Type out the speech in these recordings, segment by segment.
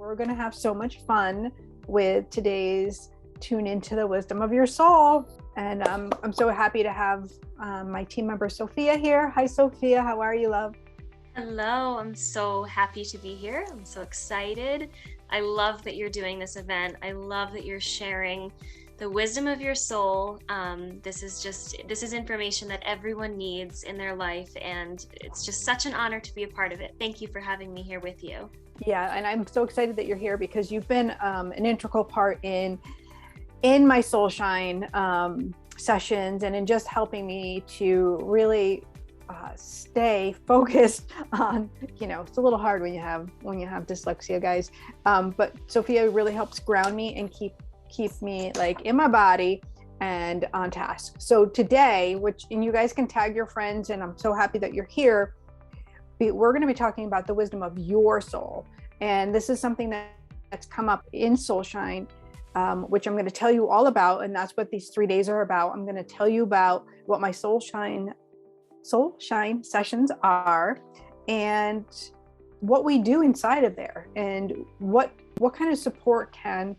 We're going to have so much fun with today's Tune Into the Wisdom of Your Soul. And I'm so happy to have my team member, Sophia, here. Hi, Sophia. How are you, love? Hello, I'm so happy to be here. I'm so excited. I love that you're doing this event. I love that you're sharing the wisdom of your soul. This is information that everyone needs in their life, and it's just such an honor to be a part of it. Thank you for having me here with you. Yeah, and I'm so excited that you're here because you've been an integral part in my Soul Shine sessions and in just helping me to really stay focused on, it's a little hard when you have dyslexia, guys. But Sophia really helps ground me and keep me like in my body and on task. So today, and you guys can tag your friends, and I'm so happy that you're here. We're going to be talking about the wisdom of your soul. And this is something that's come up in Soul Shine, which I'm going to tell you all about. And that's what these 3 days are about. I'm going to tell you about what my Soul Shine sessions are and what we do inside of there, and what kind of support can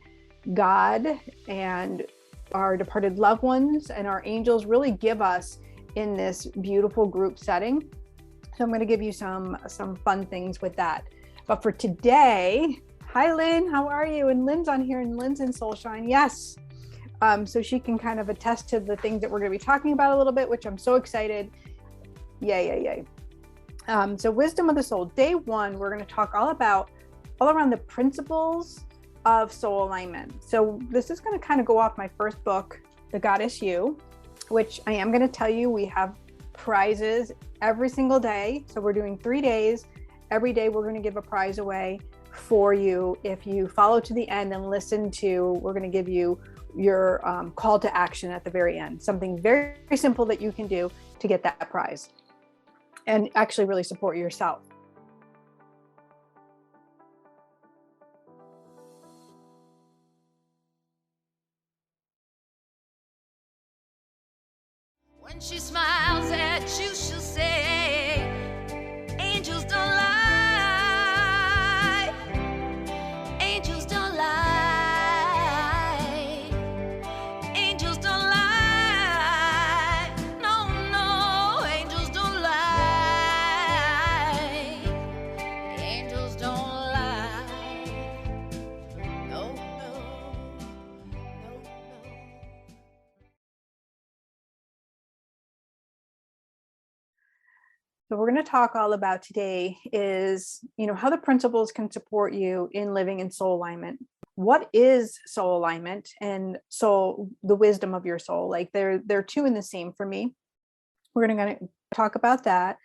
God and our departed loved ones and our angels really give us in this beautiful group setting. So I'm going to give you some fun things with that. But for today, hi Lynn, how are you? And Lynn's on here, and Lynn's in Soul Shine. Yes. So she can kind of attest to the things that we're going to be talking about a little bit, which I'm so excited. Yay. So wisdom of the soul. Day one, we're going to talk all around the principles of soul alignment. So this is going to kind of go off my first book, The Goddess You, which I am going to tell you, we have prizes every single day. So we're doing 3 days. Every day we're going to give a prize away for you. If you follow to the end and we're going to give you your call to action at the very end. Something very, very simple that you can do to get that prize and actually really support yourself. When she smiles at you, she'll say, angels don't lie. Angels don't lie. Angels don't lie. No, angels don't lie. Angels don't lie. No. So we're going to talk all about today is, how the principles can support you in living in soul alignment. What is soul alignment and soul, the wisdom of your soul? Like they're two in the same for me. We're going to talk about that.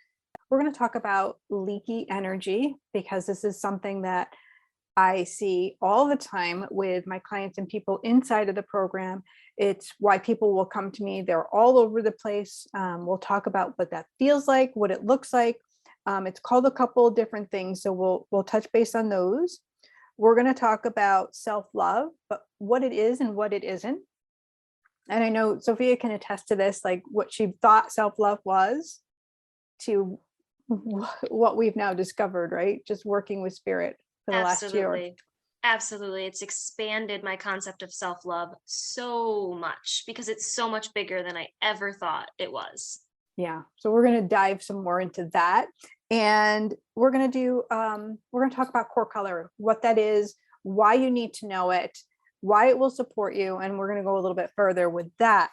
We're going to talk about leaky energy, because this is something that I see all the time with my clients and people inside of the program. It's why people will come to me. They're all over the place. We'll talk about what that feels like, what it looks like. It's called a couple of different things. So we'll touch base on those. We're going to talk about self-love, but what it is and what it isn't. And I know Sophia can attest to this, like what she thought self-love was to what we've now discovered, right? Just working with spirit for the last year. Absolutely. It's expanded my concept of self-love so much because it's so much bigger than I ever thought it was. Yeah. So we're going to dive some more into that. And we're going to talk about core color, what that is, why you need to know it, why it will support you. And we're going to go a little bit further with that.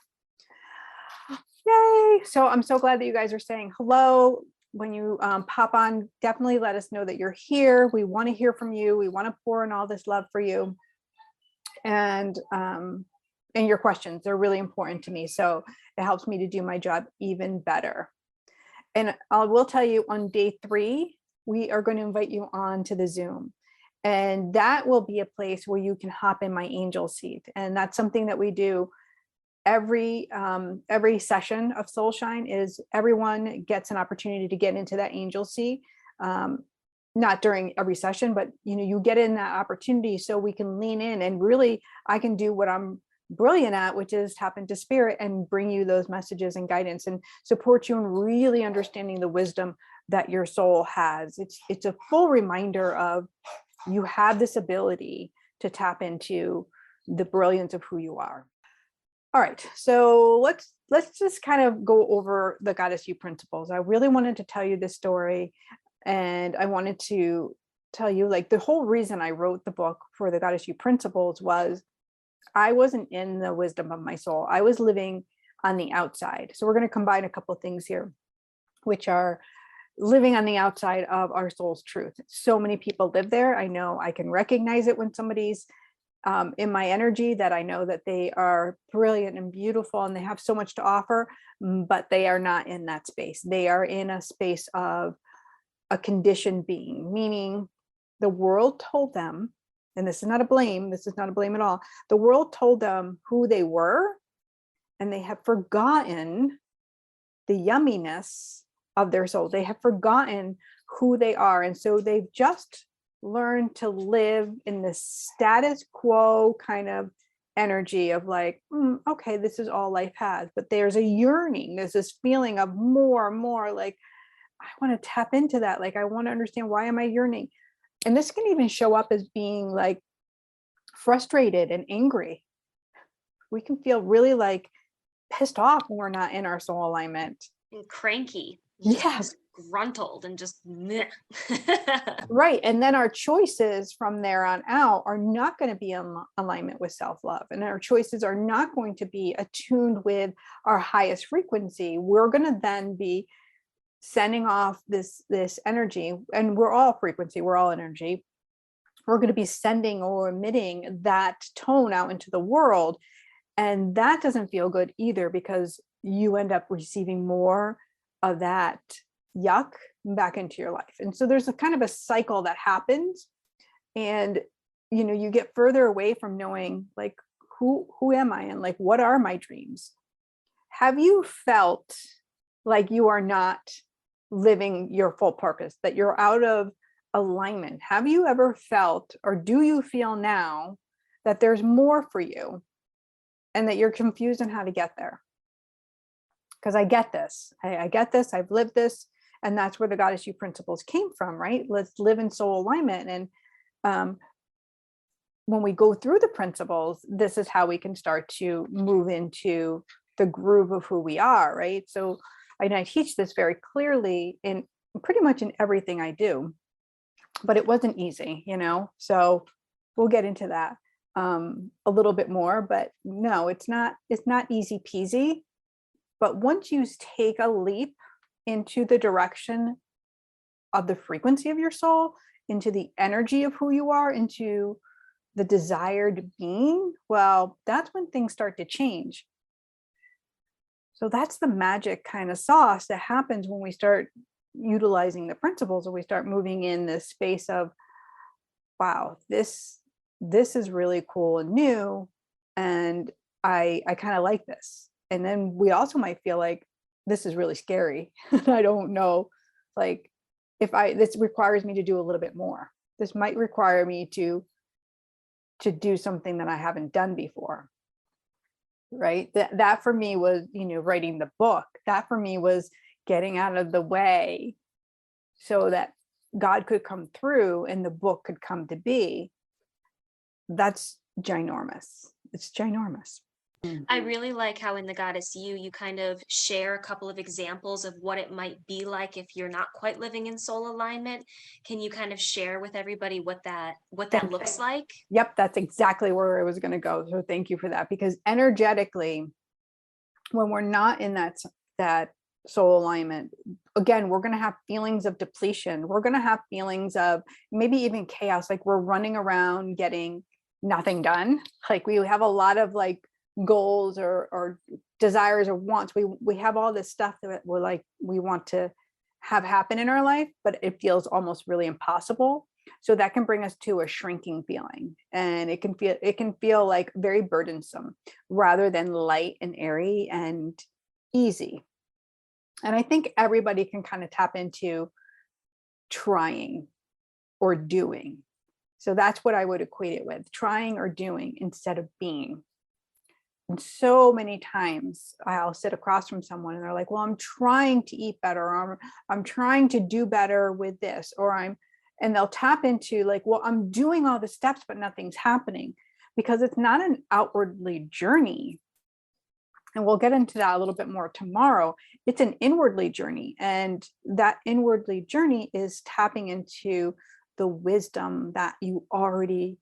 Yay. So I'm so glad that you guys are saying hello. When you pop on, definitely let us know that you're here. We want to hear from you. We want to pour in all this love for you. And your questions, they're really important to me. So it helps me to do my job even better. And I will tell you, on day 3, we are going to invite you on to the Zoom. And that will be a place where you can hop in my angel seat. And that's something that we do every session of Soul Shine. Is everyone gets an opportunity to get into that angel seat. Not during every session, but you get in that opportunity so we can lean in and really, I can do what I'm brilliant at, which is tap into spirit and bring you those messages and guidance and support you in really understanding the wisdom that your soul has. It's a full reminder of You have this ability to tap into the brilliance of who you are. All right, so let's just kind of go over the Goddess You principles. I really wanted to tell you this story, and I wanted to tell you, like, the whole reason I wrote the book for the Goddess You principles was I wasn't in the wisdom of my soul. I was living on the outside. So we're going to combine a couple of things here, which are living on the outside of our soul's truth. So many people live there. I know I can recognize it when somebody's in my energy, that I know that they are brilliant and beautiful and they have so much to offer, but they are not in that space. They are in a space of a conditioned being, meaning the world told them, and this is not a blame, this is not a blame at all. The world told them who they were, and they have forgotten the yumminess of their soul. They have forgotten who they are. And so they've just learned to live in this status quo kind of energy of like, okay, this is all life has. But there's a yearning, there's this feeling of more and more, like, I want to tap into that. Like, I want to understand, why am I yearning? And this can even show up as being like frustrated and angry. We can feel really like pissed off when we're not in our soul alignment. And cranky. Yes. Gruntled and just meh. Right. And then our choices from there on out are not going to be in alignment with self-love. And our choices are not going to be attuned with our highest frequency. We're going to then be sending off this energy, and we're all frequency, we're all energy. We're going to be sending or emitting that tone out into the world. And that doesn't feel good either, because you end up receiving more of that yuck back into your life. And so there's a kind of a cycle that happens, and you get further away from knowing, like, who am I, and like, what are my dreams? Have you felt like you are not living your full purpose, that you're out of alignment? Have you ever felt, or do you feel now, that there's more for you and that you're confused on how to get there? Because I get this. I get this. I've lived this. And that's where the Goddess You principles came from, right? Let's live in soul alignment. And when we go through the principles, this is how we can start to move into the groove of who we are, right? So I teach this very clearly in pretty much in everything I do, but it wasn't easy, so we'll get into that a little bit more. But no, it's not easy peasy. But once you take a leap into the direction of the frequency of your soul, into the energy of who you are, into the desired being, well, that's when things start to change. So that's the magic kind of sauce that happens when we start utilizing the principles, and we start moving in this space of, wow, this is really cool and new, and I kind of like this. And then we also might feel like, this is really scary. I don't know, like, if this requires me to do a little bit more. This might require me to do something that I haven't done before. Right. That for me was, writing the book. That for me was getting out of the way so that God could come through and the book could come to be. That's ginormous. It's ginormous. I really like how in the Goddess You kind of share a couple of examples of what it might be like if you're not quite living in soul alignment. Can you kind of share with everybody what that looks like? Yep, that's exactly where I was going to go. So thank you for that, because energetically, when we're not in that soul alignment, again, we're going to have feelings of depletion. We're going to have feelings of maybe even chaos, like we're running around getting nothing done. Like we have a lot of like goals or desires or wants. We have all this stuff that we're like, we want to have happen in our life, but it feels almost really impossible. So that can bring us to a shrinking feeling, and it can feel like very burdensome rather than light and airy and easy. And I think everybody can kind of tap into trying or doing. So that's what I would equate it with, trying or doing instead of being. And so many times I'll sit across from someone and they're like, well, I'm trying to eat better, or I'm trying to do better with this, or I'm And they'll tap into like, well, I'm doing all the steps, but nothing's happening, because it's not an outwardly journey. And we'll get into that a little bit more tomorrow. It's an inwardly journey. And that inwardly journey is tapping into the wisdom that you already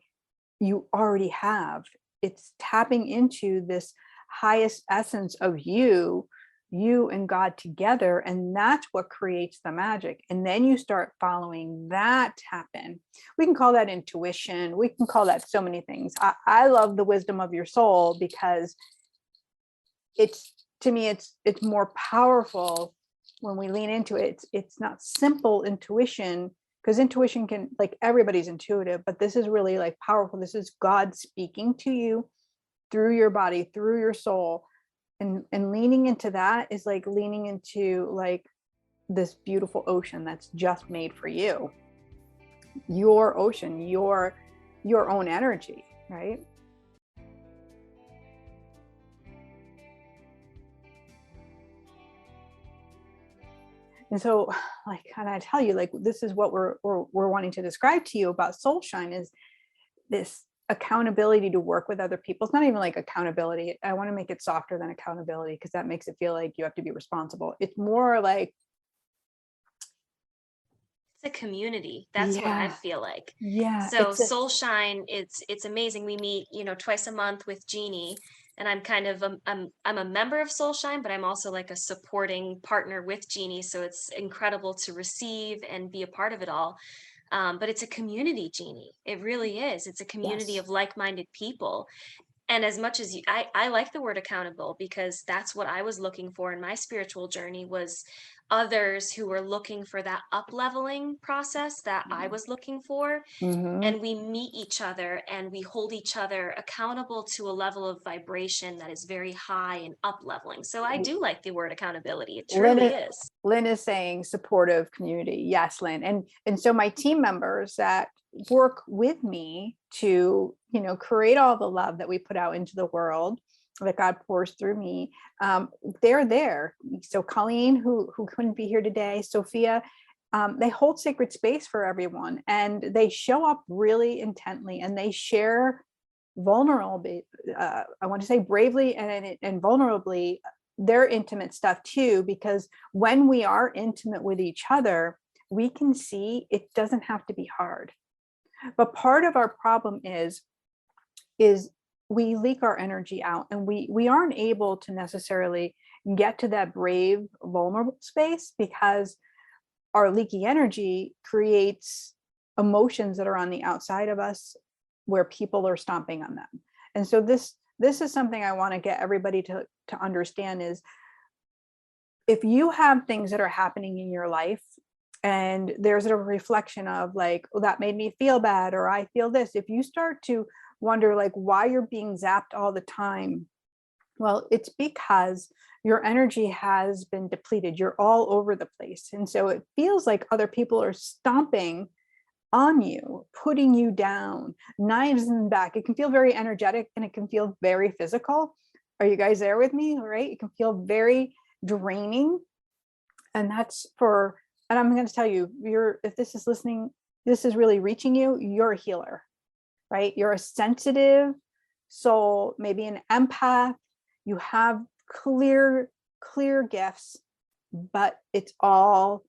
have. It's tapping into this highest essence of you and God together. And that's what creates the magic. And then you start following that happen. We can call that intuition. We can call that so many things. I love the wisdom of your soul, because it's, to me, it's more powerful when we lean into it. It's not simple intuition, because intuition can, like, everybody's intuitive, but this is really like powerful. This is God speaking to you through your body, through your soul. And leaning into that is like leaning into like this beautiful ocean that's just made for you. Your ocean, your own energy, right? And so, like, and I tell you, like, this is what we're wanting to describe to you about soul shine, is this accountability to work with other people. It's not even like accountability. I want to make it softer than accountability, because that makes it feel like you have to be responsible. It's more like it's a community. That's what I feel like. Yeah. So Soul Shine, it's amazing. We meet, twice a month with Jeannie, and I'm kind of I'm a member of Soul Shine, but I'm also like a supporting partner with Jeannie. So it's incredible to receive and be a part of it all. But it's a community, Jeannie. It really is. It's a community of like-minded people. And as much as I like the word accountable, because that's what I was looking for in my spiritual journey, was others who were looking for that up-leveling process that I was looking for. And we meet each other and we hold each other accountable to a level of vibration that is very high and up-leveling. So I do like the word accountability. It truly is. Lynn is saying supportive community. Yes, Lynn. And so my team members that work with me to, create all the love that we put out into the world, that God pours through me, they're there. So Colleen, who couldn't be here today, Sophia, they hold sacred space for everyone, and they show up really intently, and they share vulnerably, I want to say bravely and vulnerably, their intimate stuff too, because when we are intimate with each other, we can see it doesn't have to be hard. But part of our problem is we leak our energy out, and we aren't able to necessarily get to that brave, vulnerable space, because our leaky energy creates emotions that are on the outside of us, where people are stomping on them. And so this is something I want to get everybody to understand, is if you have things that are happening in your life, and there's a reflection of like, oh, that made me feel bad, or I feel this. If you start to wonder like why you're being zapped all the time, well, it's because your energy has been depleted. You're all over the place. And so it feels like other people are stomping on you, putting you down, knives in the back. It can feel very energetic, and it can feel very physical. Are you guys there with me? Right? It can feel very draining. And I'm going to tell you, if this is listening, this is really reaching you, you're a healer, right? You're a sensitive soul, maybe an empath. You have clear gifts, but it's all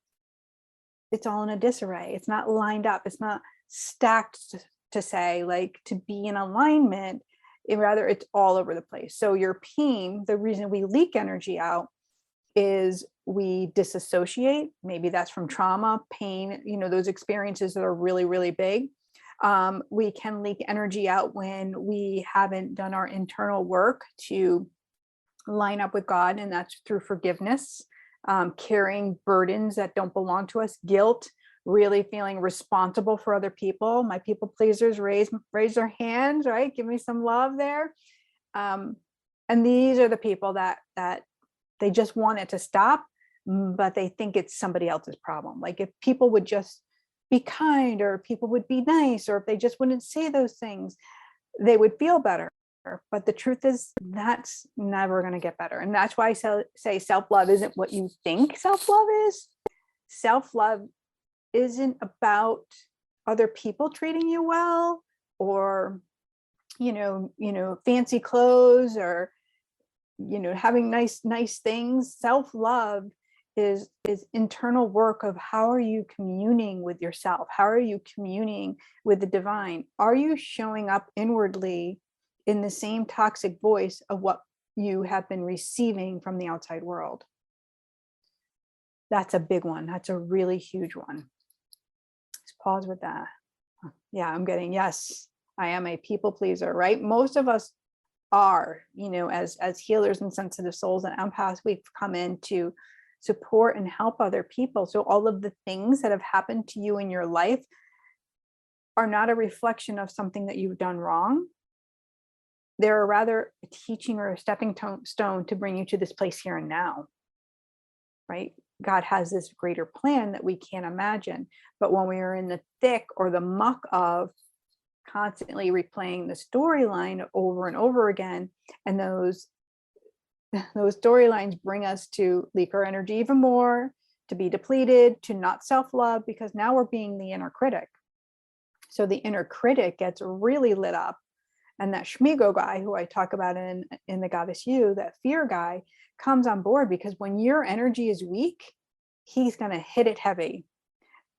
in a disarray. It's not lined up. It's not stacked to say, like, to be in alignment. Rather, it's all over the place. So your pain, the reason we leak energy out is we disassociate. Maybe that's from trauma, pain, those experiences that are really, really big. We can leak energy out when we haven't done our internal work to line up with God, and that's through forgiveness, carrying burdens that don't belong to us, guilt, really feeling responsible for other people. My people pleasers raise their hands, right? Give me some love there. And these are the people that they just want it to stop, but they think it's somebody else's problem. Like if people would just be kind, or people would be nice, or if they just wouldn't say those things, they would feel better. But the truth is that's never going to get better. And that's why I say self-love isn't what you think self-love is. Self-love isn't about other people treating you well, or, fancy clothes, or, having nice things. Self-love is internal work of how are you communing with yourself? How are you communing with the divine? Are you showing up inwardly in the same toxic voice of what you have been receiving from the outside world? That's a big one. That's a really huge one. Let's pause with that. Yeah, I'm getting, yes, I am a people pleaser, right? Most of us are, as healers and sensitive souls and empaths, we've come in to support and help other people. So all of the things that have happened to you in your life are not a reflection of something that you've done wrong. They're rather a teaching or a stepping stone to bring you to this place here and now, right? God has this greater plan that we can't imagine. But when we are in the thick or the muck of constantly replaying the storyline over and over again, and those storylines bring us to leak our energy even more, to be depleted, to not self-love, because now we're being the inner critic. So the inner critic gets really lit up, and that Shmigo guy who I talk about in the Goddess You, that fear guy, comes on board, because when your energy is weak, he's going to hit it heavy.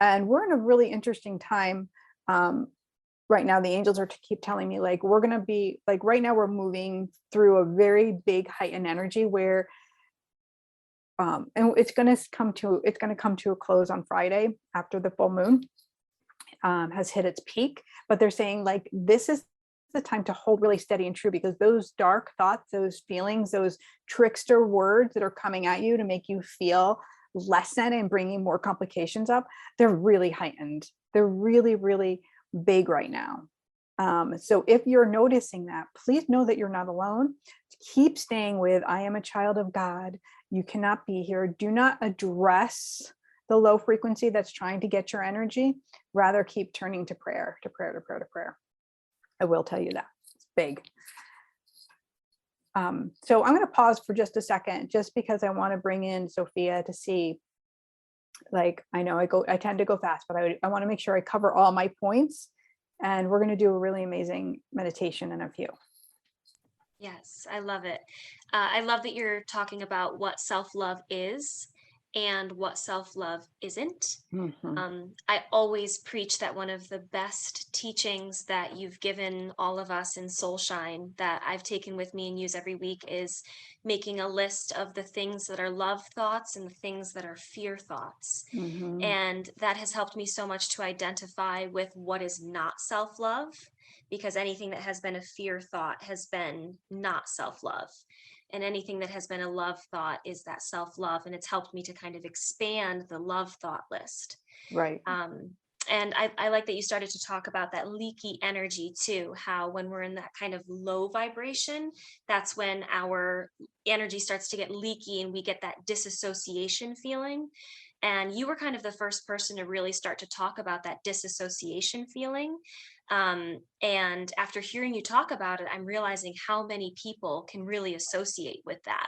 And we're in a really interesting time right now. The angels are to keep telling me, like, we're going to be like, right now we're moving through a very big heightened energy where and it's going to come to a close on Friday after the full moon has hit its peak. But they're saying, like, this is the time to hold really steady and true, because those dark thoughts, those feelings, those trickster words that are coming at you to make you feel less than and bringing more complications up, they're really heightened. They're really, really big right now. So if you're noticing that, please know that you're not alone. Keep staying with, I am a child of God. You cannot be here. Do not address the low frequency that's trying to get your energy. Rather, keep turning to prayer, to prayer, to prayer, to prayer. I will tell you that. It's big. So I'm going to pause for just a second, just because I want to bring in Sophia to see, like, I know I tend to go fast, but I want to make sure I cover all my points, and we're going to do a really amazing meditation in a few. Yes, I love it. I love that you're talking about what self-love is and what self-love isn't. I always preach that one of the best teachings that you've given all of us in Soulshine that I've taken with me and use every week is making a list of the things that are love thoughts and the things that are fear thoughts. And that has helped me so much to identify with what is not self-love, because anything that has been a fear thought has been not self-love. And anything that has been a love thought is that self-love. And it's helped me to kind of expand the love thought list. Right. And I like that you started to talk about that leaky energy too, how when we're in that kind of low vibration, that's when our energy starts to get leaky and we get that disassociation feeling. And you were kind of the first person to really start to talk about that disassociation feeling. And after hearing you talk about it, I'm realizing how many people can really associate with that,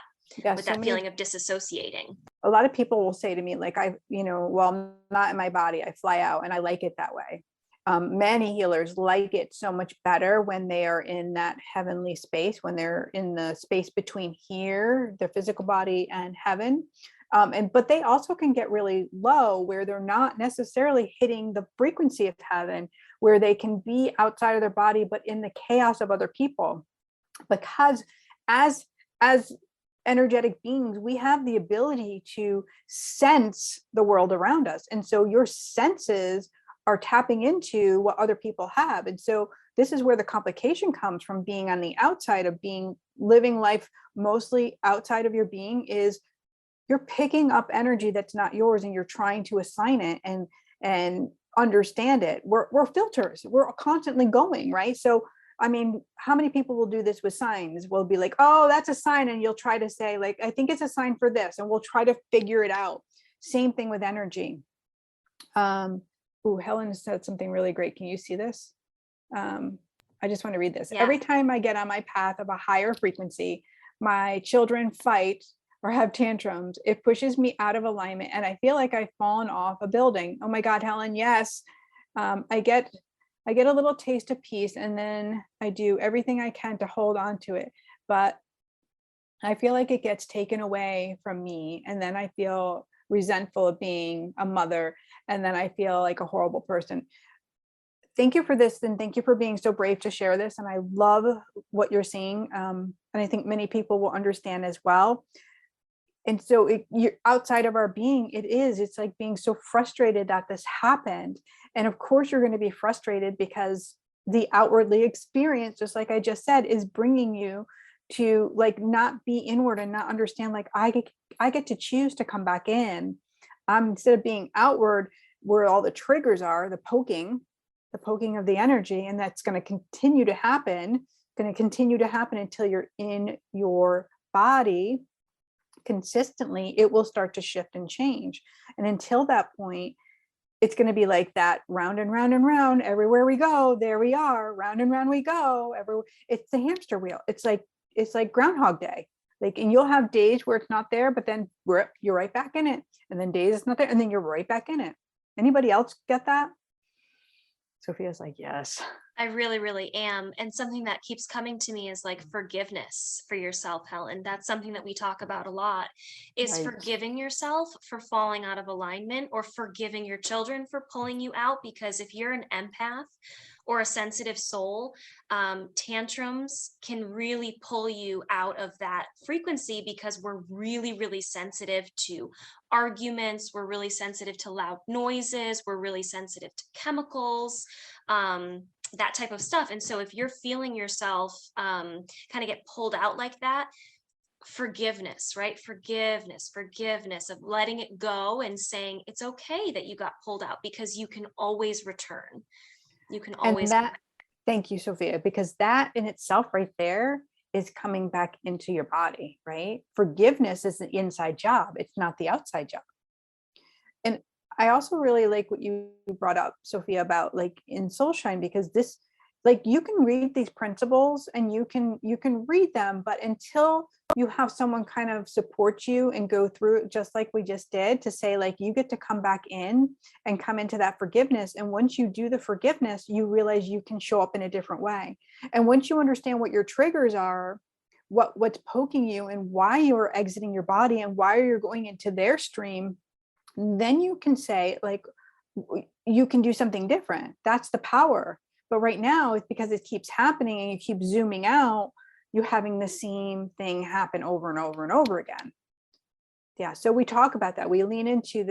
with that feeling of disassociating. A lot of people will say to me, like, well, I'm not in my body, I fly out, and I like it that way. Many healers like it so much better when they are in that heavenly space, when they're in the space between here, their physical body, and heaven. But they also can get really low where they're not necessarily hitting the frequency of heaven, where they can be outside of their body, but in the chaos of other people. Because as energetic beings, we have the ability to sense the world around us. And so your senses are tapping into what other people have. And so this is where the complication comes from being on the outside of living life mostly outside of your being, is you're picking up energy that's not yours, and you're trying to assign it and understand it. We're filters. We're constantly going, right? So, I mean, how many people will do this with signs? We'll be like, oh, that's a sign. And you'll try to say, like, I think it's a sign for this. And we'll try to figure it out. Same thing with energy. Helen said something really great. Can you see this? I just want to read this. Yeah. Every time I get on my path of a higher frequency, my children fight or have tantrums. It pushes me out of alignment, and I feel like I've fallen off a building. Oh my God, Helen, yes. I get a little taste of peace, and then I do everything I can to hold on to it. But I feel like it gets taken away from me, and then I feel resentful of being a mother, and then I feel like a horrible person. Thank you for this, and thank you for being so brave to share this. And I love what you're seeing, and I think many people will understand as well. And so you're outside of our being, it's like being so frustrated that this happened. And of course you're going to be frustrated because the outwardly experience, just like I just said, is bringing you to like not be inward and not understand, like I get to choose to come back in. Instead of being outward where all the triggers are, the poking of the energy, and that's going to continue to happen until you're in your body consistently. It will start to shift and change. And until that point, it's going to be like that, round and round and round. Everywhere we go, there we are, round and round we go. It's the hamster wheel. It's like Groundhog Day. Like, and you'll have days where it's not there, but then you're right back in it. And then days it's not there, and then you're right back in it. Anybody else get that? Sophia's like, yes. I really, really am. And something that keeps coming to me is like forgiveness for yourself, Helen. That's something that we talk about a lot, is Right. forgiving yourself for falling out of alignment, or forgiving your children for pulling you out. Because if you're an empath or a sensitive soul, tantrums can really pull you out of that frequency, because we're really, really sensitive to arguments. We're really sensitive to loud noises. We're really sensitive to chemicals. That type of stuff. And so if you're feeling yourself kind of get pulled out like that, forgiveness, right? Forgiveness of letting it go and saying it's okay that you got pulled out, because you can always return. You can always. And that, thank you, Sophia, because that in itself right there is coming back into your body, right? Forgiveness is the inside job. It's not the outside job. And I also really like what you brought up, Sophia, about like in Soulshine, because this, like, you can read these principles and you can read them, but until you have someone kind of support you and go through it, just like we just did, to say like, you get to come back in and come into that forgiveness. And once you do the forgiveness, you realize you can show up in a different way. And once you understand what your triggers are, what's poking you, and why you're exiting your body, and why you're going into their stream, then you can say like, you can do something different. That's the power. But right now, it's because it keeps happening and you keep zooming out, you're having the same thing happen over and over and over again. Yeah. So we talk about that. We lean into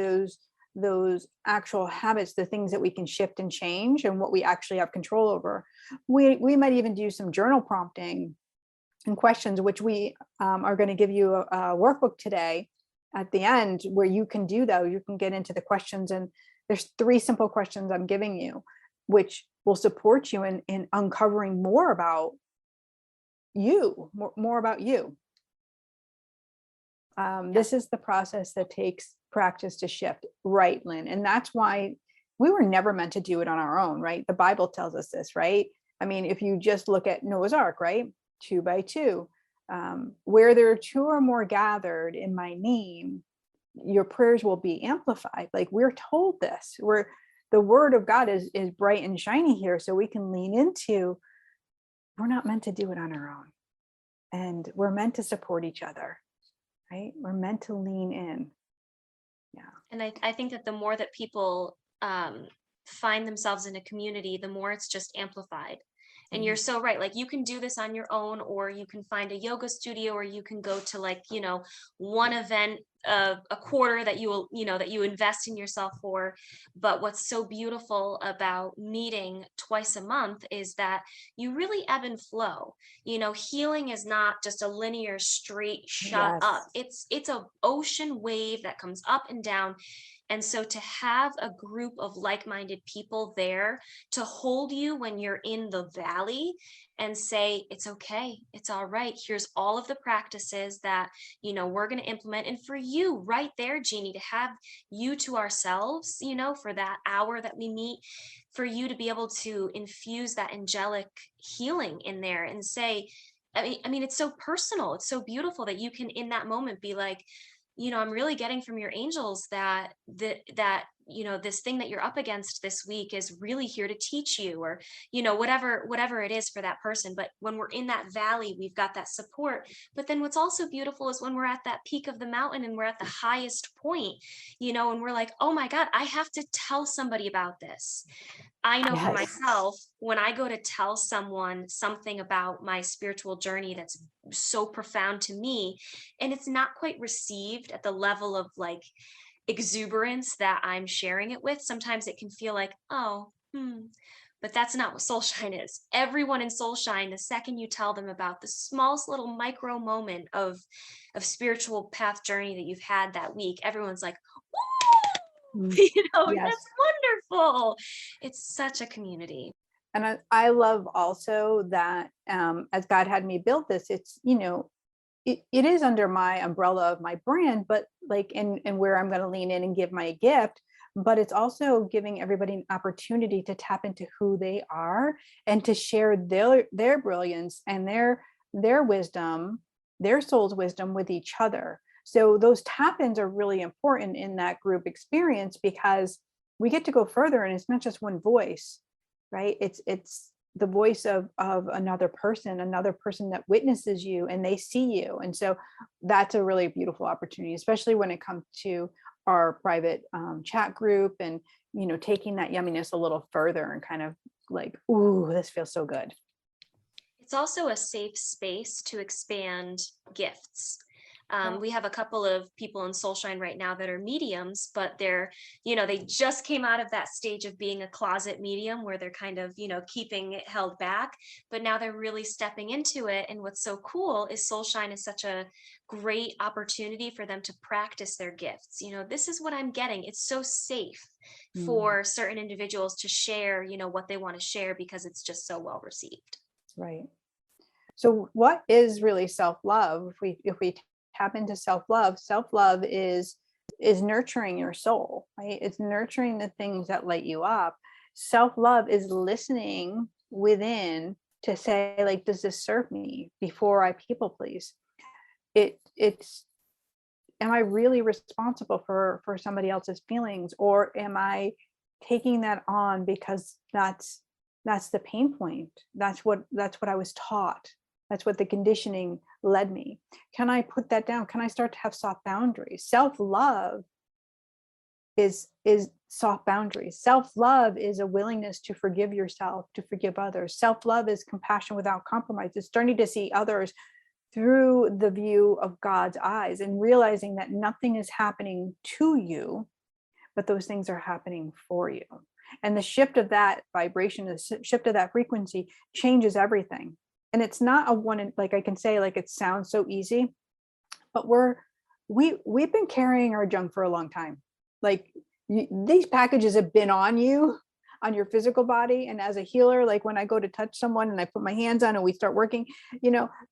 those actual habits, the things that we can shift and change, and what we actually have control over. We might even do some journal prompting and questions, which we are going to give you a workbook today at the end, where you can do that. You can get into the questions, and there's 3 simple questions I'm giving you, which will support you in uncovering more about you, more about you. This is the process that takes practice to shift, right, Lynn? And that's why we were never meant to do it on our own, right? The Bible tells us this, right? I mean, if you just look at Noah's Ark, right? 2 by 2. Where there are 2 or more gathered in my name, your prayers will be amplified. Like, we're told this, the word of God is bright and shiny here. So we can lean into, we're not meant to do it on our own, and we're meant to support each other, right? We're meant to lean in. Yeah. And I think that the more that people find themselves in a community, the more it's just amplified. And you're so right. Like, you can do this on your own, or you can find a yoga studio, or you can go to like, one event a quarter that that you invest in yourself for. But what's so beautiful about meeting twice a month is that you really ebb and flow. Healing is not just a linear straight shot up. It's a ocean wave that comes up and down. And so to have a group of like-minded people there to hold you when you're in the valley and say, it's okay, it's all right. Here's all of the practices that, we're going to implement. And for you right there, Jeannie, to have you to ourselves, for that hour that we meet, for you to be able to infuse that angelic healing in there and say, I mean, it's so personal. It's so beautiful that you can, in that moment, be like, I'm really getting from your angels that this thing that you're up against this week is really here to teach you, or, whatever it is for that person. But when we're in that valley, we've got that support. But then what's also beautiful is when we're at that peak of the mountain and we're at the highest point, and we're like, oh my God, I have to tell somebody about this. I know for myself, when I go to tell someone something about my spiritual journey that's so profound to me, and it's not quite received at the level of like exuberance that I'm sharing it with, sometimes it can feel like, but that's not what Soulshine is. Everyone in Soulshine, the second you tell them about the smallest little micro moment of spiritual path journey that you've had that week, everyone's like, Yes. That's wonderful. It's such a community. And I love also that as God had me build this, it's, it is under my umbrella of my brand, but like, and where I'm going to lean in and give my gift, but it's also giving everybody an opportunity to tap into who they are and to share their brilliance and their wisdom, their soul's wisdom with each other. So those tap-ins are really important in that group experience, because we get to go further, and it's not just one voice, right? It's the voice of another person that witnesses you and they see you. And so that's a really beautiful opportunity, especially when it comes to our private chat group, and, taking that yumminess a little further and kind of like, ooh, this feels so good. It's also a safe space to expand gifts. We have a couple of people in Soulshine right now that are mediums, but they're, they just came out of that stage of being a closet medium where they're kind of, keeping it held back, but now they're really stepping into it. And what's so cool is Soulshine is such a great opportunity for them to practice their gifts. This is what I'm getting. It's so safe for certain individuals to share, what they want to share, because it's just so well received. Right. So what is really self-love? If we tap into self-love is nurturing your soul, right? It's nurturing the things that light you up. Self-love is listening within to say, like, does this serve me before I people please? It's am I really responsible for somebody else's feelings, or am I taking that on because that's the pain point? That's what I was taught. That's what the conditioning led me. Can I put that down? Can I start to have soft boundaries? Self-love is soft boundaries. Self-love is a willingness to forgive yourself, to forgive others. Self-love is compassion without compromise. It's starting to see others through the view of God's eyes, and realizing that nothing is happening to you, but those things are happening for you. And the shift of that vibration, the shift of that frequency changes everything. And it's not a one, like I can say, like, it sounds so easy, but we've been carrying our junk for a long time. Like, these packages have been on you, on your physical body. And as a healer, like when I go to touch someone and I put my hands on and we start working,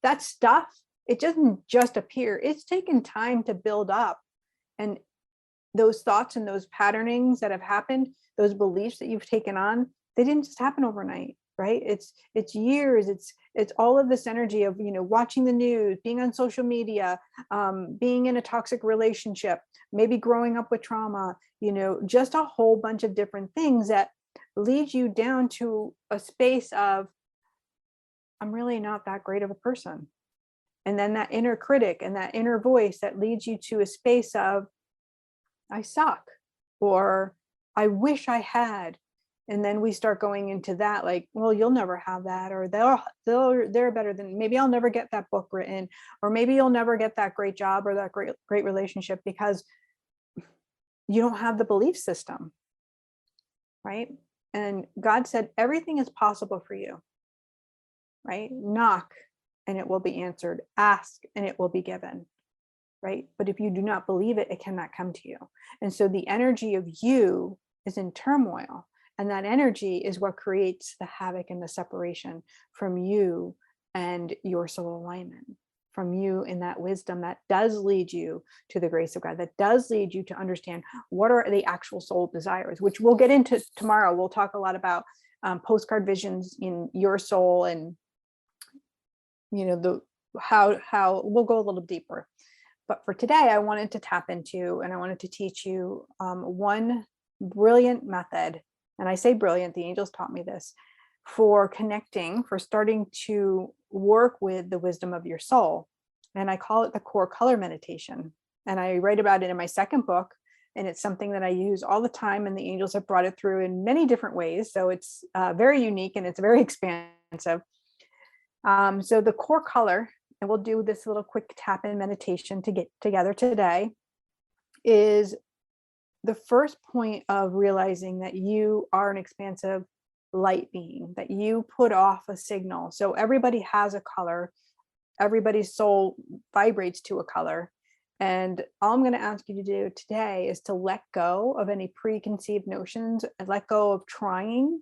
that stuff, it doesn't just appear. It's taken time to build up. And those thoughts and those patternings that have happened, those beliefs that you've taken on, they didn't just happen overnight, right? It's years. It's all of this energy of, watching the news, being on social media, being in a toxic relationship, maybe growing up with trauma, just a whole bunch of different things that lead you down to a space of, I'm really not that great of a person. And then that inner critic and that inner voice that leads you to a space of, I suck, or I wish I had. And then we start going into that, like, well, you'll never have that, or they're better than, maybe I'll never get that book written, or maybe you'll never get that great job or that great relationship, because you don't have the belief system, right? And God said, everything is possible for you, right? Knock and it will be answered. Ask and it will be given, right? But if you do not believe it, it cannot come to you. And so the energy of you is in turmoil. And that energy is what creates the havoc and the separation from you and your soul alignment, from you in that wisdom that does lead you to the grace of God, that does lead you to understand what are the actual soul desires, which we'll get into tomorrow. We'll talk a lot about postcard visions in your soul, and how we'll go a little deeper. But for today, I wanted to tap into, and I wanted to teach you one brilliant method. And I say brilliant, the angels taught me this, for connecting, for starting to work with the wisdom of your soul. And I call it the core color meditation. And I write about it in my second book. And it's something that I use all the time. And the angels have brought it through in many different ways. So it's very unique and it's very expansive. So the core color, and we'll do this little quick tap in meditation to get together today, is the first point of realizing that you are an expansive light being, that you put off a signal. So everybody has a color, everybody's soul vibrates to a color. And all I'm going to ask you to do today is to let go of any preconceived notions and let go of trying,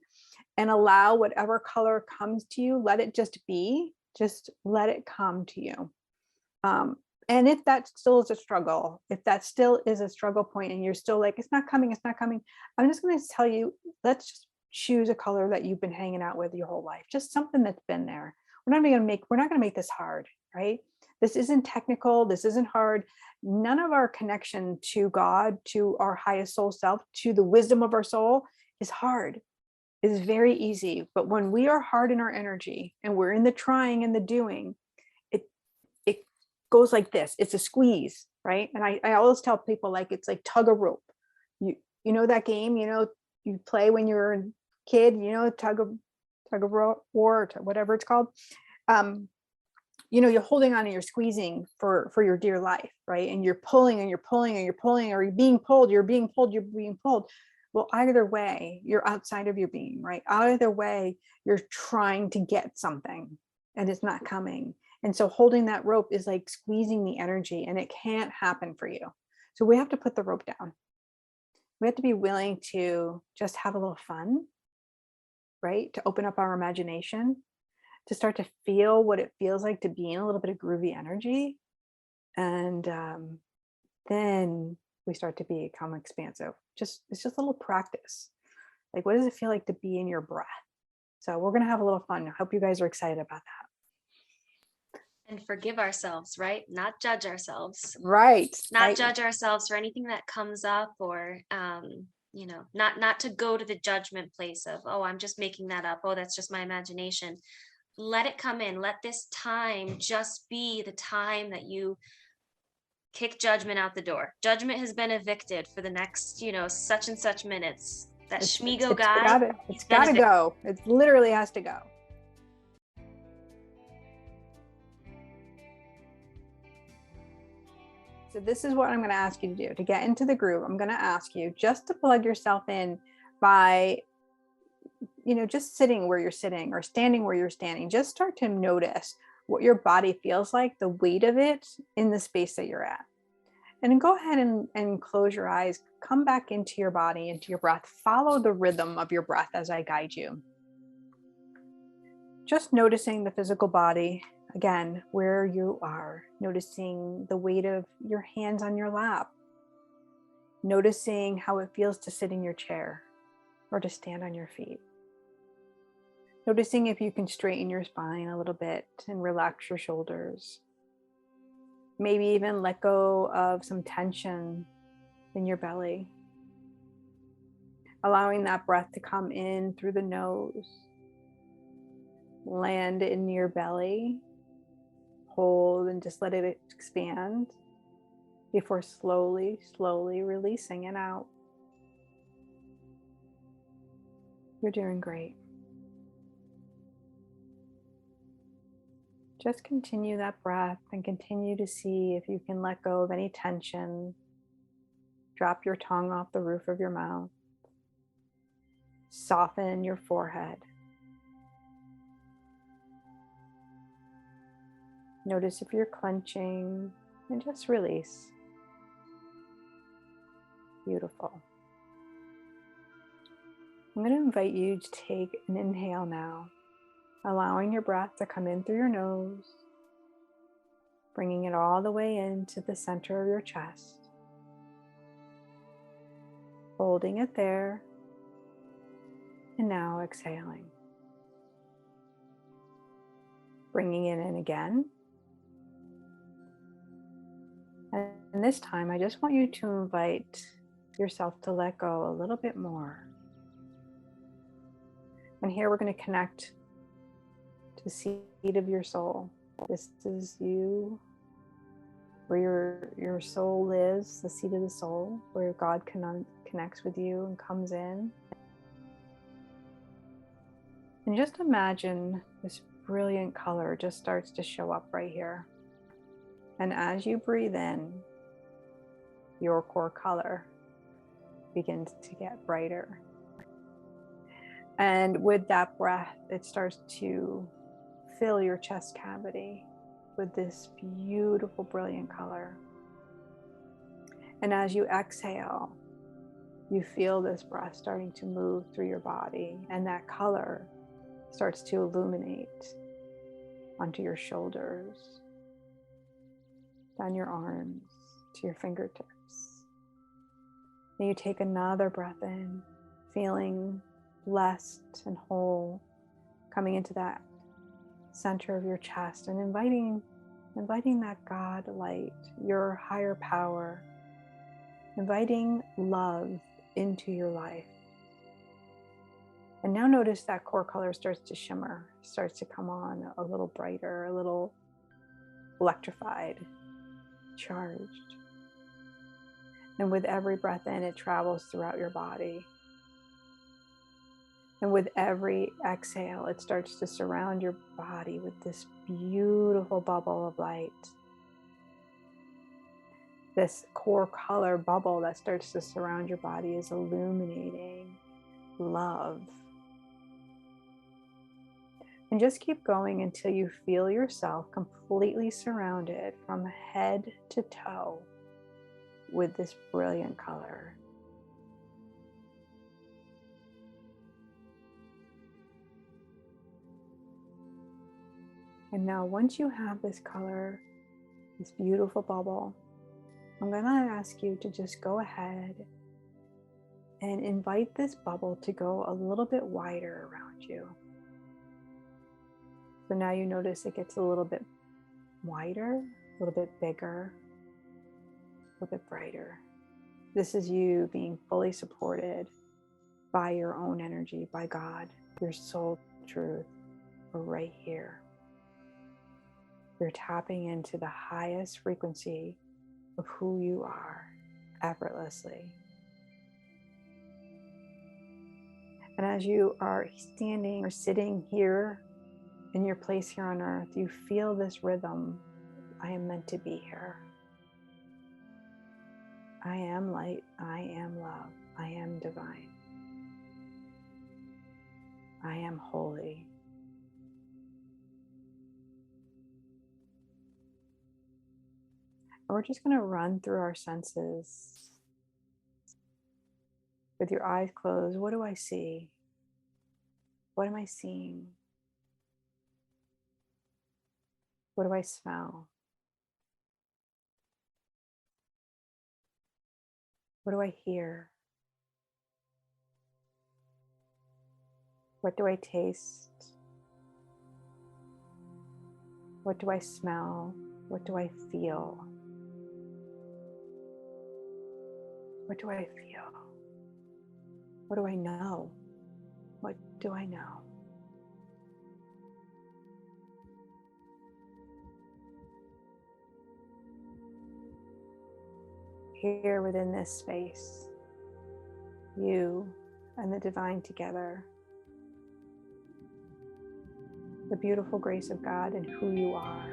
and allow whatever color comes to you, let it just be, just let it come to you. And if that still is a struggle, if that still is a struggle point and you're still like, it's not coming, I'm just going to tell you, let's just choose a color that you've been hanging out with your whole life, just something that's been there. We're not going to make this hard, right? This isn't technical. This isn't hard. None of our connection to God, to our highest soul self, to the wisdom of our soul is hard. It is very easy. But when we are hard in our energy and we're in the trying and the doing, it goes like this. It's a squeeze, right? And I always tell people, like, it's like tug a rope. You know that game, you play when you're a kid, tug of war, or whatever it's called. You're holding on and you're squeezing for your dear life, right? And you're pulling and you're pulling and you're pulling, or you're being pulled. Well, either way, you're outside of your being, right? Either way, you're trying to get something and it's not coming. And so holding that rope is like squeezing the energy, and it can't happen for you. So we have to put the rope down. We have to be willing to just have a little fun, right? To open up our imagination, to start to feel what it feels like to be in a little bit of groovy energy. And then we start to become expansive. It's just a little practice. Like, what does it feel like to be in your breath? So we're going to have a little fun. I hope you guys are excited about that. And forgive ourselves, right? Not judge ourselves. Right. Not judge ourselves for anything that comes up, or, not to go to the judgment place of, oh, I'm just making that up. Oh, that's just my imagination. Let it come in. Let this time just be the time that you kick judgment out the door. Judgment has been evicted for the next, such and such minutes. That Schmigo guy. It's got to go. It literally has to go. So this is what I'm going to ask you to do. To get into the groove, I'm going to ask you just to plug yourself in by, just sitting where you're sitting or standing where you're standing. Just start to notice what your body feels like, the weight of it in the space that you're at. And then go ahead and close your eyes, come back into your body, into your breath. Follow the rhythm of your breath as I guide you. Just noticing the physical body, again, where you are, noticing the weight of your hands on your lap, noticing how it feels to sit in your chair or to stand on your feet. Noticing if you can straighten your spine a little bit and relax your shoulders. Maybe even let go of some tension in your belly. Allowing that breath to come in through the nose, land in your belly, hold, and just let it expand before slowly releasing it out. You're doing great. Just continue that breath and continue to see if you can let go of any tension. Drop your tongue off the roof of your mouth. Soften your forehead. Notice if you're clenching, and just release. Beautiful. I'm going to invite you to take an inhale now, allowing your breath to come in through your nose, bringing it all the way into the center of your chest. Holding it there, and now exhaling. Bringing it in again. And this time, I just want you to invite yourself to let go a little bit more. And here we're going to connect to the seat of your soul. This is you, where your soul lives, the seat of the soul, where God connects with you and comes in. And just imagine this brilliant color just starts to show up right here. And as you breathe in, your core color begins to get brighter. And with that breath, it starts to fill your chest cavity with this beautiful, brilliant color. And as you exhale, you feel this breath starting to move through your body, and that color starts to illuminate onto your shoulders, down your arms, to your fingertips. And you take another breath in, feeling blessed and whole, coming into that center of your chest and inviting that God light, your higher power, inviting love into your life. And now notice that core color starts to shimmer, starts to come on a little brighter, a little electrified, charged. And with every breath in, it travels throughout your body. And with every exhale, it starts to surround your body with this beautiful bubble of light. This core color bubble that starts to surround your body is illuminating love. And just keep going until you feel yourself completely surrounded from head to toe with this brilliant color. And now once you have this color, this beautiful bubble, I'm going to ask you to just go ahead and invite this bubble to go a little bit wider around you. So now you notice it gets a little bit wider, a little bit bigger, a little bit brighter. This is you being fully supported by your own energy, by God, your soul truth, right here. You're tapping into the highest frequency of who you are effortlessly. And as you are standing or sitting here in your place here on earth, you feel this rhythm. I am meant to be here. I am light. I am love. I am divine. I am holy. And we're just going to run through our senses. With your eyes closed, what do I see? What am I seeing? What do I smell? What do I hear? What do I taste? What do I smell? What do I feel? What do I feel? What do I know? What do I know? Here within this space, you and the divine together, the beautiful grace of God and who you are.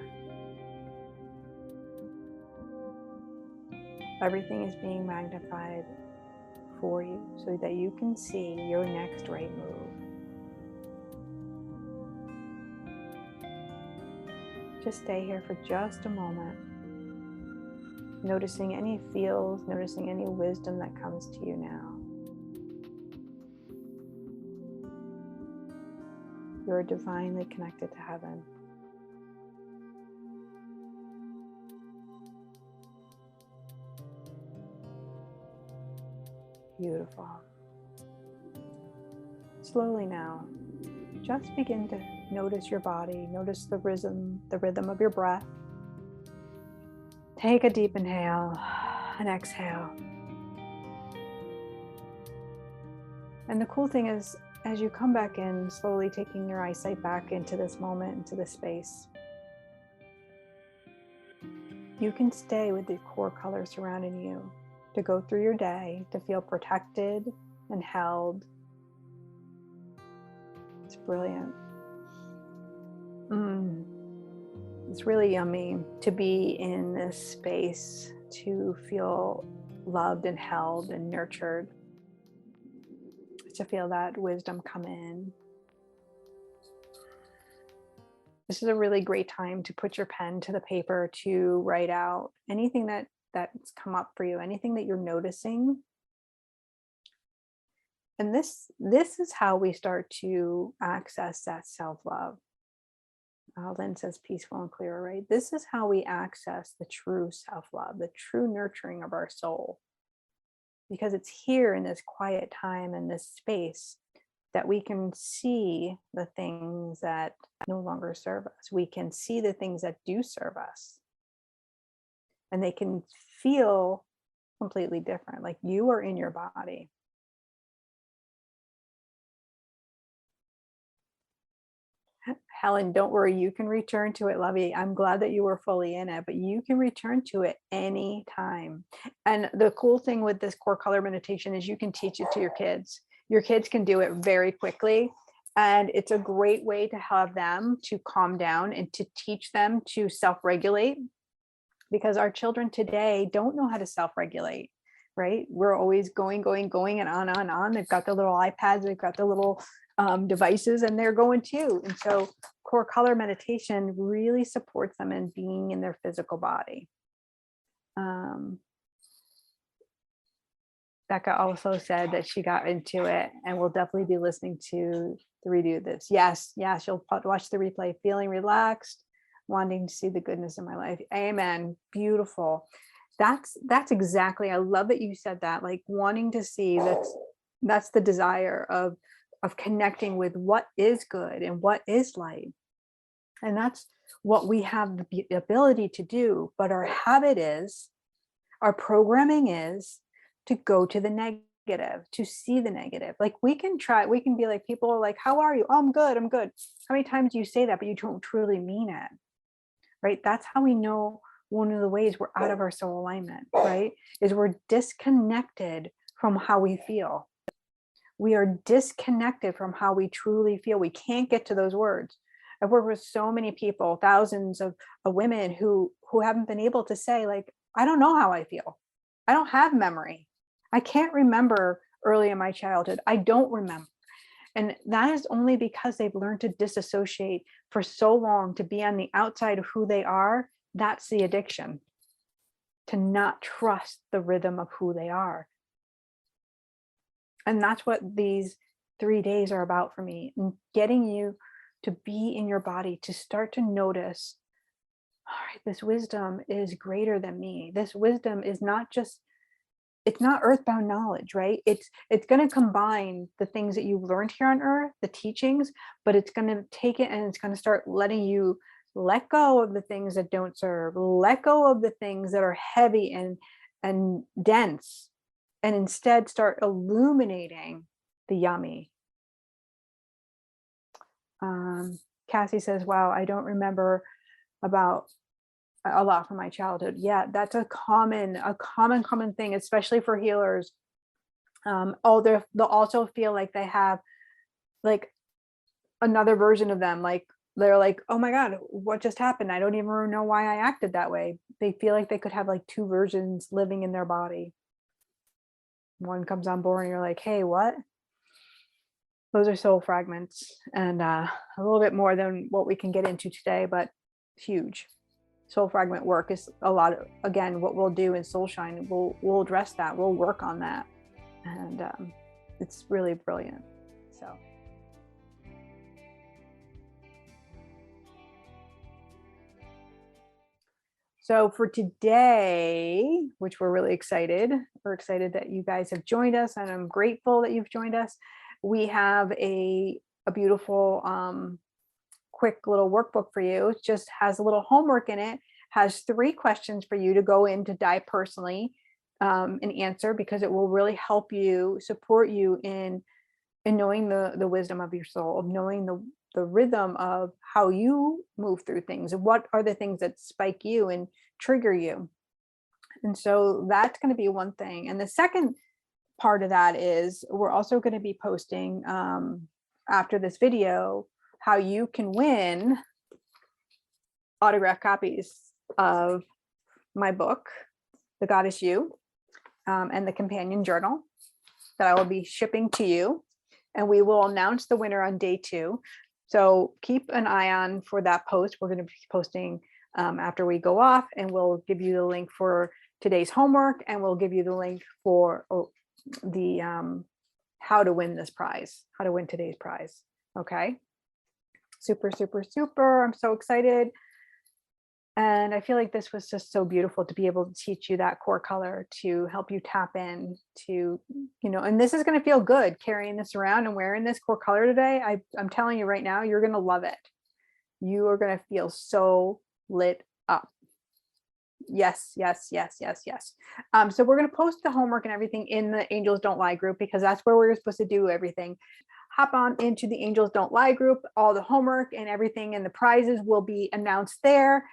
Everything is being magnified for you so that you can see your next right move. Just stay here for just a moment, noticing any feels, noticing any wisdom that comes to you now. You're divinely connected to heaven. Beautiful. Slowly now, just begin to notice your body, notice the rhythm of your breath. Take a deep inhale and exhale. And the cool thing is, as you come back in, slowly taking your eyesight back into this moment, into this space, you can stay with the core color surrounding you to go through your day, to feel protected and held. It's brilliant. It's really yummy to be in this space, to feel loved and held and nurtured, to feel that wisdom come in. This is a really great time to put your pen to the paper to write out anything that's come up for you, anything that you're noticing. And this is how we start to access that self-love. Lynn says peaceful and clear, right? This is how we access the true self-love, the true nurturing of our soul. Because it's here in this quiet time and this space that we can see the things that no longer serve us. We can see the things that do serve us. And they can feel completely different, like you are in your body. Helen, don't worry, you can return to it, Lovey. I'm glad that you were fully in it, but you can return to it anytime. And the cool thing with this core color meditation is you can teach it to your kids. Your kids can do it very quickly. And it's a great way to have them to calm down and to teach them to self-regulate, because our children today don't know how to self-regulate, right? We're always going and on. They've got the little iPads, they've got the little devices, and they're going too. And so core color meditation really supports them in being in their physical body. Becca also said that she got into it and will definitely be listening to the redo this. Yes, she'll watch the replay, feeling relaxed, wanting to see the goodness in my life. Amen. Beautiful. That's exactly, I love that you said that, like wanting to see, that's the desire of connecting with what is good and what is light. And that's what we have the ability to do. But our habit is, our programming is to go to the negative, to see the negative. Like we can be like, people are like, how are you? Oh, I'm good. How many times do you say that, but you don't truly mean it, right? That's how we know one of the ways we're out of our soul alignment, right? Is we're disconnected from how we feel. We are disconnected from how we truly feel. We can't get to those words. I've worked with so many people, thousands of women who haven't been able to say, like, I don't know how I feel. I don't have memory. I can't remember early in my childhood. I don't remember. And that is only because they've learned to disassociate for so long, to be on the outside of who they are. That's the addiction, to not trust the rhythm of who they are. And that's what these 3 days are about for me, and getting you to be in your body, to start to notice, all right, this wisdom is greater than me. This wisdom is not just, it's not earthbound knowledge, right? It's going to combine the things that you've learned here on earth, the teachings, but it's going to take it and it's going to start letting you let go of the things that don't serve, let go of the things that are heavy and dense, and instead start illuminating the yummy. Cassie says, wow, I don't remember about a lot from my childhood. Yeah, that's a common thing, especially for healers. They'll also feel like they have like another version of them. Like they're like, oh my God, what just happened? I don't even know why I acted that way. They feel like they could have like two versions living in their body. One comes on board and you're like, hey, what? Those are soul fragments, and a little bit more than what we can get into today, but huge. Soul fragment work is a lot of, again, what we'll do in Soul Shine, we'll address that, we'll work on that. And it's really brilliant. So for today, which we're really excited, we're excited that you guys have joined us, and I'm grateful that you've joined us. We have a beautiful, quick little workbook for you. It just has a little homework in it, has 3 questions for you to go in to dive personally and answer, because it will really help you, support you in and knowing the wisdom of your soul, of knowing the rhythm of how you move through things, and what are the things that spike you and trigger you. And so that's going to be one thing. And the second part of that is we're also going to be posting after this video how you can win autographed copies of my book, The Goddess You, and the companion journal that I will be shipping to you. And we will announce the winner on day 2. So keep an eye on for that post. We're going to be posting after we go off, and we'll give you the link for today's homework, and we'll give you the link for the how to win this prize, how to win today's prize. Okay. Super, super, super. I'm so excited. And I feel like this was just so beautiful to be able to teach you that core color, to help you tap in to, and this is going to feel good carrying this around and wearing this core color today. I'm telling you right now, you're going to love it. You are going to feel so lit up. Yes, yes, yes, yes, yes. So we're going to post the homework and everything in the Angels Don't Lie group, because that's where we're supposed to do everything. Hop on into the Angels Don't Lie group. All the homework and everything and the prizes will be announced there.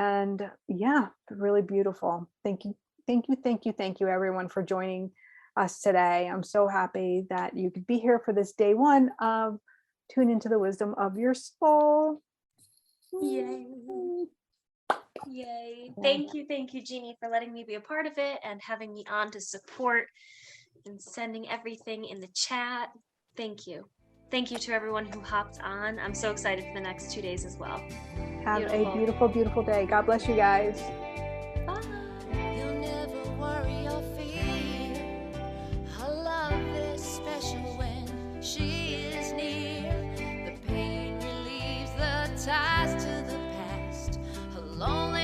And yeah, really beautiful. Thank you. Thank you. Thank you. Thank you everyone for joining us today. I'm so happy that you could be here for this day 1 of Tune Into the Wisdom of Your Soul. Yay. Yay. Thank you, Jeannie, for letting me be a part of it and having me on to support and sending everything in the chat. Thank you. Thank you to everyone who hopped on. I'm so excited for the next 2 days as well. Have a beautiful, beautiful day. God bless you guys. Bye. You'll never worry or fear. Her love is special when she is near. The pain relieves the ties to the past. Her lonely